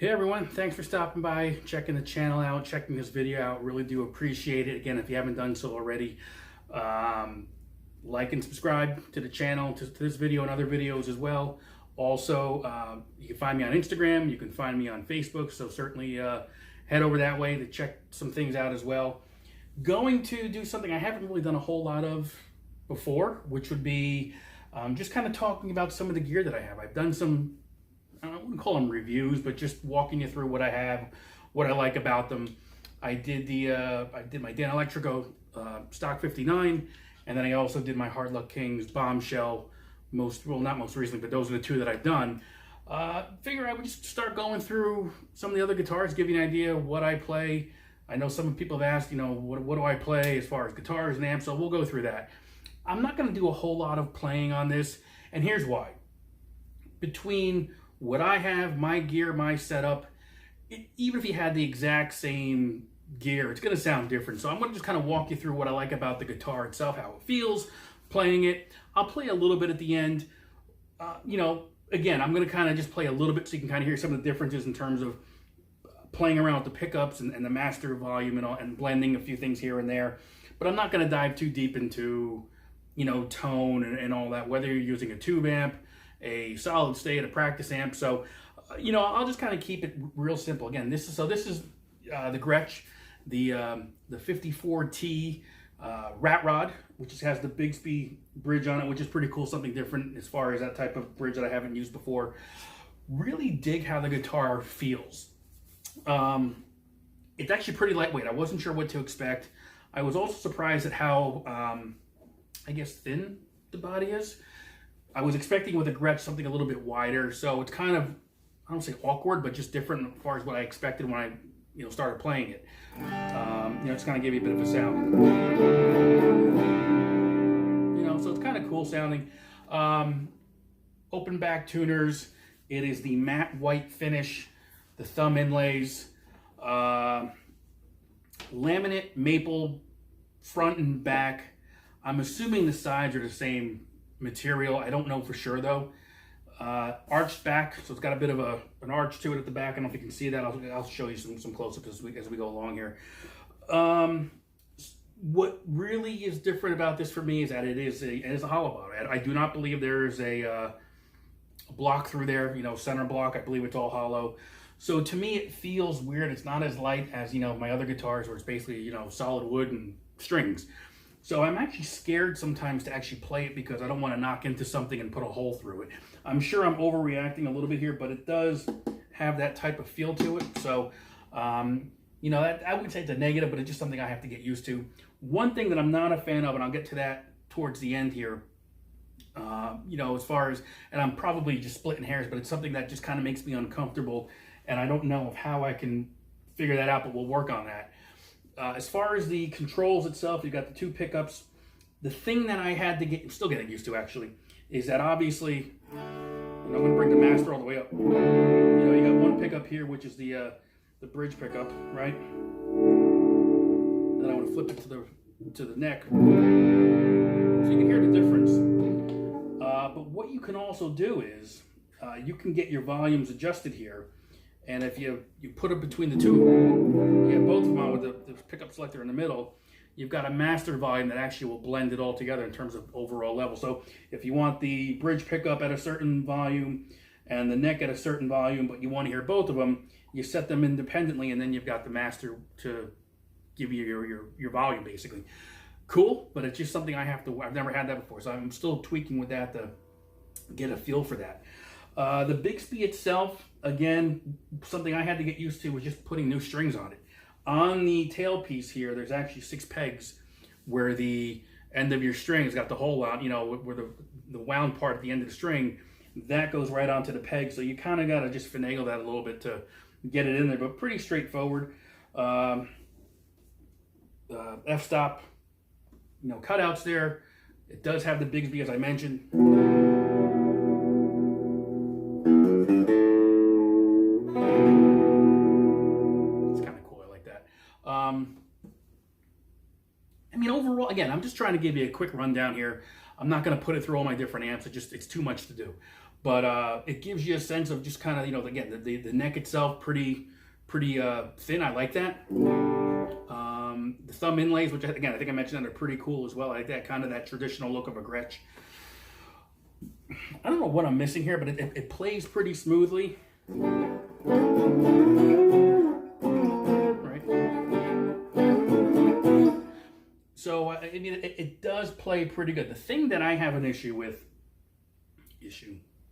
Hey everyone, thanks for stopping by, checking the channel out, checking this video out. Really do appreciate it. Again, if you haven't done so already, like and subscribe to the channel, to this video and other videos as well. Also, you can find me on Instagram, you can find me on Facebook, so certainly head over that way to check some things out as well. Going to do something I haven't really done a whole lot of before, which would be just kind of talking about some of the gear that I have. I've done some, I wouldn't call them reviews, but just walking you through what I have, what I like about them. I did my Dan Electrico Stock 59, and then I also did my Hard Luck Kings Bombshell. Not most recently, but those are the two that I've done. Figure I would just start going through some of the other guitars, give you an idea of what I play. I know some people have asked, what do I play as far as guitars and amps, so we'll go through that. I'm not going to do a whole lot of playing on this, and here's why. Between what I have, my gear, my setup, even if you had the exact same gear, it's going to sound different. So I'm going to just kind of walk you through what I like about the guitar itself, how it feels, playing it. I'll play a little bit at the end. Again, I'm going to kind of just play a little bit so you can kind of hear some of the differences in terms of playing around with the pickups and the master volume and all, and blending a few things here and there. But I'm not going to dive too deep into, tone and all that, whether you're using a tube amp, a solid state, a practice amp. So, I'll just kind of keep it real simple. Again, this is the Gretsch, the 54T rat rod, which just has the Bigsby bridge on it, which is pretty cool, something different as far as that type of bridge that I haven't used before. Really dig how the guitar feels. It's actually pretty lightweight. I wasn't sure what to expect. I was also surprised at how, thin the body is. I was expecting with a Gretsch something a little bit wider, so it's kind of, I don't say awkward, but just different as far as what I expected when I, started playing it. It's kind of give you a bit of a sound. So it's kind of cool sounding. Open back tuners. It is the matte white finish, the thumb inlays, laminate maple front and back. I'm assuming the sides are the same material. I don't know for sure though. Arched back, so it's got a bit of an arch to it at the back. I don't know if you can see that. I'll show you some close-ups as we go along here. What really is different about this for me is that it is a hollow body. I do not believe there is a block through there, center block. I believe it's all hollow. So to me, it feels weird. It's not as light as, my other guitars where it's basically, solid wood and strings. So I'm actually scared sometimes to actually play it because I don't want to knock into something and put a hole through it. I'm sure I'm overreacting a little bit here, but it does have that type of feel to it. So, that I wouldn't say it's a negative, but it's just something I have to get used to. One thing that I'm not a fan of, and I'll get to that towards the end here, as far as, and I'm probably just splitting hairs, but it's something that just kind of makes me uncomfortable, and I don't know how I can figure that out, but we'll work on that. As far as the controls itself, you've got the two pickups. The thing that I had to get, still getting used to actually, is that obviously, I'm going to bring the master all the way up. You got one pickup here, which is the bridge pickup, right? And then I want to flip it to the neck, so you can hear the difference. But what you can also do is you can get your volumes adjusted here. And if you put it between the two, you have both of them on with the pickup selector in the middle, you've got a master volume that actually will blend it all together in terms of overall level. So if you want the bridge pickup at a certain volume and the neck at a certain volume, but you want to hear both of them, you set them independently, and then you've got the master to give you your volume basically. Cool, but it's just something I've never had that before, so I'm still tweaking with that to get a feel for that. The Bigsby itself, again, something I had to get used to was just putting new strings on it. On the tailpiece here, there's actually 6 pegs where the end of your string has got the hole out, where the wound part at the end of the string, that goes right onto the peg. So you kind of got to just finagle that a little bit to get it in there, but pretty straightforward. F-stop, cutouts there. It does have the Bigsby, as I mentioned. Overall, again, I'm just trying to give you a quick rundown here. I'm not going to put it through all my different amps. It's too much to do. But it gives you a sense of just kind of, you know, again, the neck itself pretty thin. I like that. The thumb inlays, which again, I think I mentioned that, are pretty cool as well. I like that kind of that traditional look of a Gretsch. I don't know what I'm missing here, but it plays pretty smoothly. Right. So I mean, it does play pretty good. The thing that I have an issue with,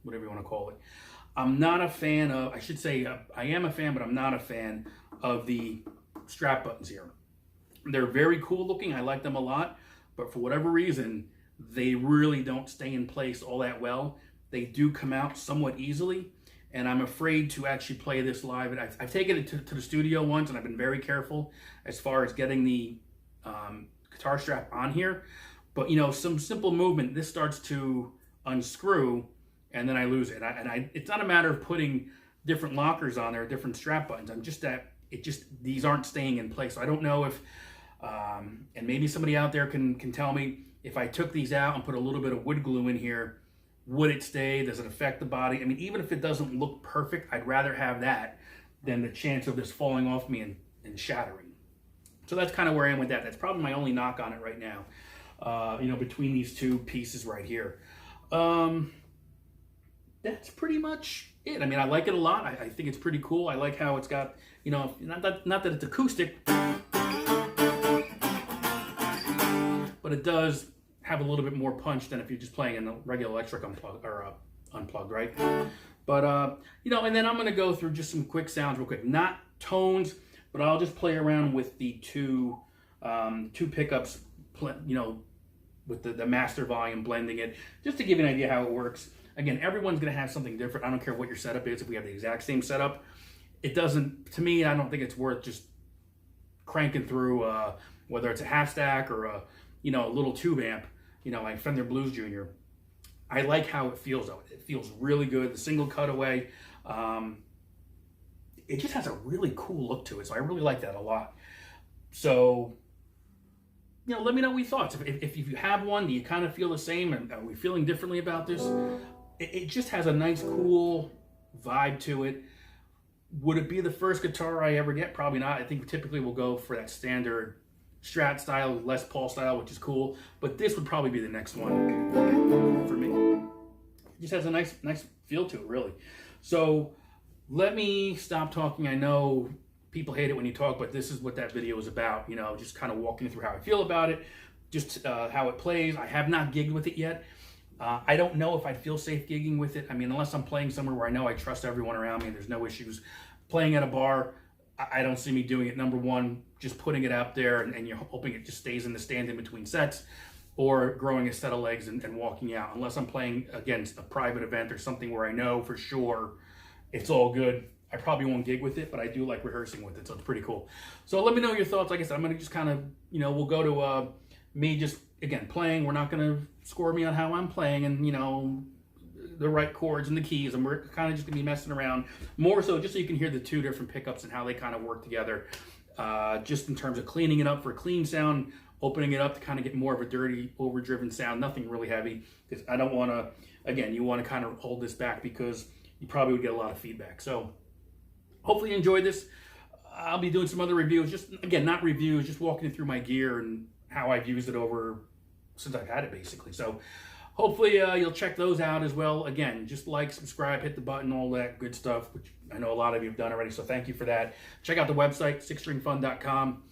whatever you want to call it, I'm not a fan of, I should say, I am a fan, but I'm not a fan of the strap buttons here. They're very cool looking. I like them a lot, but for whatever reason, they really don't stay in place all that well. They do come out somewhat easily, and I'm afraid to actually play this live. And I've taken it to the studio once, and I've been very careful as far as getting the guitar strap on here. But, you know, some simple movement, this starts to unscrew, and then I lose it. It's not a matter of putting different lockers on there, different strap buttons. I'm just that these aren't staying in place. So I don't know if, and maybe somebody out there can tell me, if I took these out and put a little bit of wood glue in here, would it stay? Does it affect the body? I mean, even if it doesn't look perfect, I'd rather have that than the chance of this falling off me and shattering. So that's kind of where I am with that. That's probably my only knock on it right now, you know, between these two pieces right here. That's pretty much it. I mean, I like it a lot. I think it's pretty cool. I like how it's got, you know, not that it's acoustic, but it does have a little bit more punch than if you're just playing in the regular electric unplugged, right? But, you know, and then I'm going to go through just some quick sounds real quick. Not tones, but I'll just play around with the two pickups, you know, with the master volume, blending it, just to give you an idea how it works. Again, everyone's going to have something different. I don't care what your setup is. If we have the exact same setup, it doesn't, to me, I don't think it's worth just cranking through, whether it's a half stack or a, you know, a little tube amp, you know, like Fender Blues Jr. I like how it feels though. It feels really good. The single cutaway, it just has a really cool look to it. So I really like that a lot. So, you know, let me know your thoughts. If you have one, do you kind of feel the same? And are we feeling differently about this? It just has a nice, cool vibe to it. Would it be the first guitar I ever get? Probably not. I think typically we'll go for that standard Strat style, Les Paul style, which is cool. But this would probably be the next one for me. It just has a nice feel to it, really. So let me stop talking. I know people hate it when you talk, but this is what that video is about. You know, just kind of walking through how I feel about it, just how it plays. I have not gigged with it yet. I don't know if I'd feel safe gigging with it. I mean, unless I'm playing somewhere where I know I trust everyone around me and there's no issues. Playing at a bar, I don't see me doing it. Number one, just putting it out there and you're hoping it just stays in the stand in between sets, or growing a set of legs and walking out. Unless I'm playing against a private event or something where I know for sure it's all good, I probably won't gig with it, but I do like rehearsing with it, so it's pretty cool. So let me know your thoughts. Like I said, I'm going to just kind of, you know, we'll go to me just, again, playing. We're not going to score me on how I'm playing and, you know, the right chords and the keys, and we're kind of just going to be messing around more so just so you can hear the two different pickups and how they kind of work together, just in terms of cleaning it up for a clean sound, opening it up to kind of get more of a dirty, overdriven sound, nothing really heavy, because I don't want to, again, you want to kind of hold this back because you probably would get a lot of feedback. So hopefully you enjoyed this. I'll be doing some other reviews, just, again, not reviews, just walking you through my gear and how I've used it over since I've had it, basically. So hopefully you'll check those out as well. Again, just like, subscribe, hit the button, all that good stuff, which I know a lot of you have done already, so thank you for that. Check out the website, sixstringfun.com.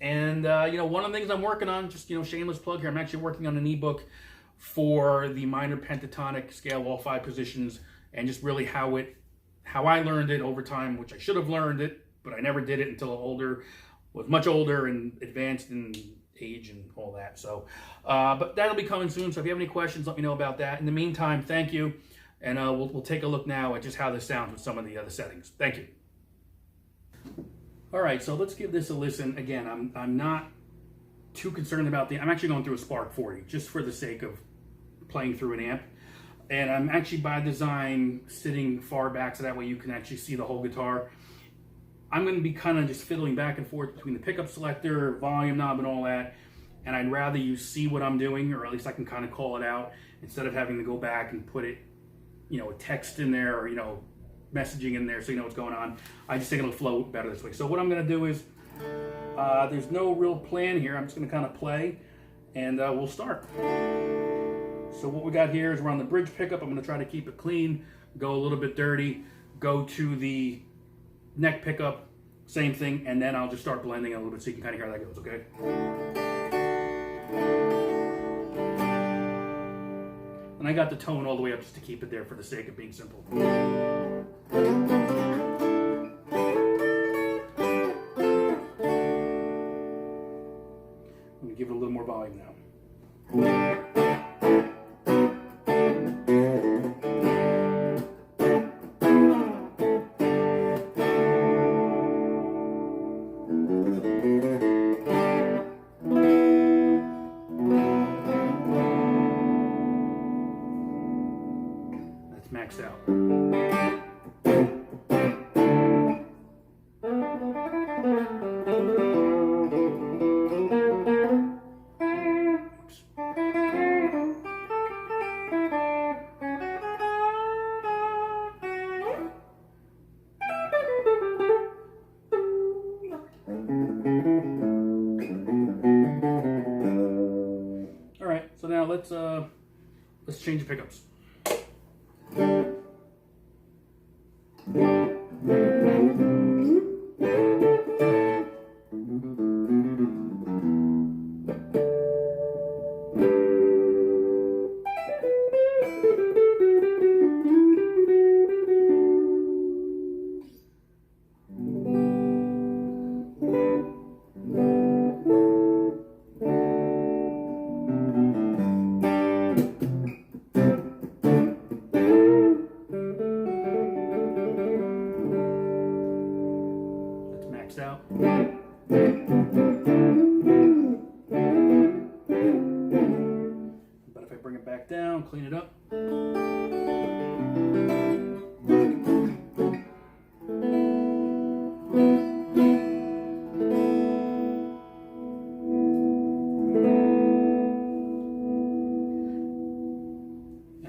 And, you know, one of the things I'm working on, just, you know, shameless plug here, I'm actually working on an ebook for the minor pentatonic scale, all 5 positions, and just really how I learned it over time, which I should have learned it, but I never did it until was much older and advanced in age and all that. So, but that'll be coming soon. So if you have any questions, let me know about that. In the meantime, thank you. And we'll take a look now at just how this sounds with some of the other settings. Thank you. All right, so let's give this a listen. Again, I'm not too concerned about I'm actually going through a Spark 40 just for the sake of playing through an amp. And I'm actually by design sitting far back so that way you can actually see the whole guitar. I'm going to be kind of just fiddling back and forth between the pickup selector, volume knob, and all that. And I'd rather you see what I'm doing, or at least I can kind of call it out, instead of having to go back and put it a text in there, or messaging in there, so you know what's going on. I just think it'll flow better this way. So what I'm going to do is, there's no real plan here. I'm just going to kind of play, and we'll start. So what we got here is we're on the bridge pickup. I'm going to try to keep it clean, go a little bit dirty, go to the neck pickup, same thing, and then I'll just start blending a little bit so you can kind of hear how that goes, okay? And I got the tone all the way up just to keep it there for the sake of being simple. I'm going to give it a little more volume now. Maxed out. Oops. All right, so now let's change the pickups. Out. But if I bring it back down, clean it up. And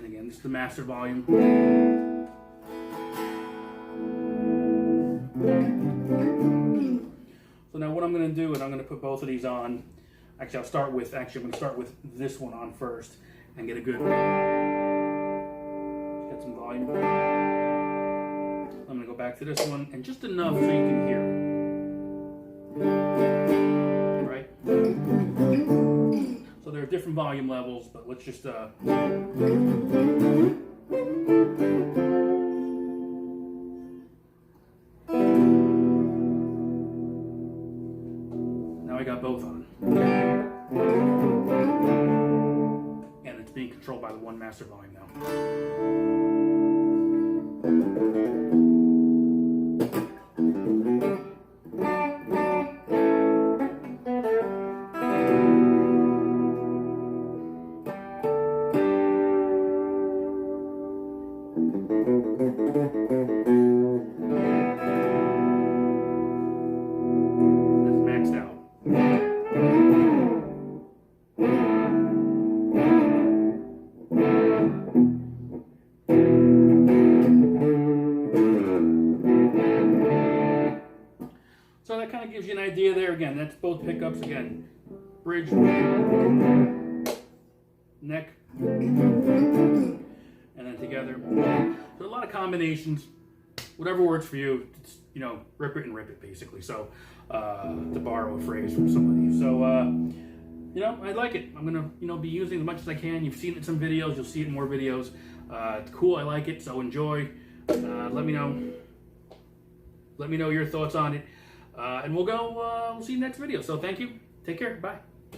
again, this is the master volume. So now what I'm going to do is I'm going to put both of these on. Actually, I'm going to start with this one on first and get a good, get some volume. I'm going to go back to this one, and just enough so you can hear. Right? So there are different volume levels, but let's just I got both on. And it's being controlled by the one master volume now. That's maxed out. So that kind of gives you an idea there. Again, that's both pickups. Again, bridge, neck, and then together. So a lot of combinations. Whatever works for you, it's, rip it and rip it, basically. So, to borrow a phrase from somebody. So, I like it. I'm gonna, be using it as much as I can. You've seen it in some videos. You'll see it in more videos. It's cool. I like it. So enjoy. Let me know. Let me know your thoughts on it. And we'll see you next video. So thank you. Take care. Bye.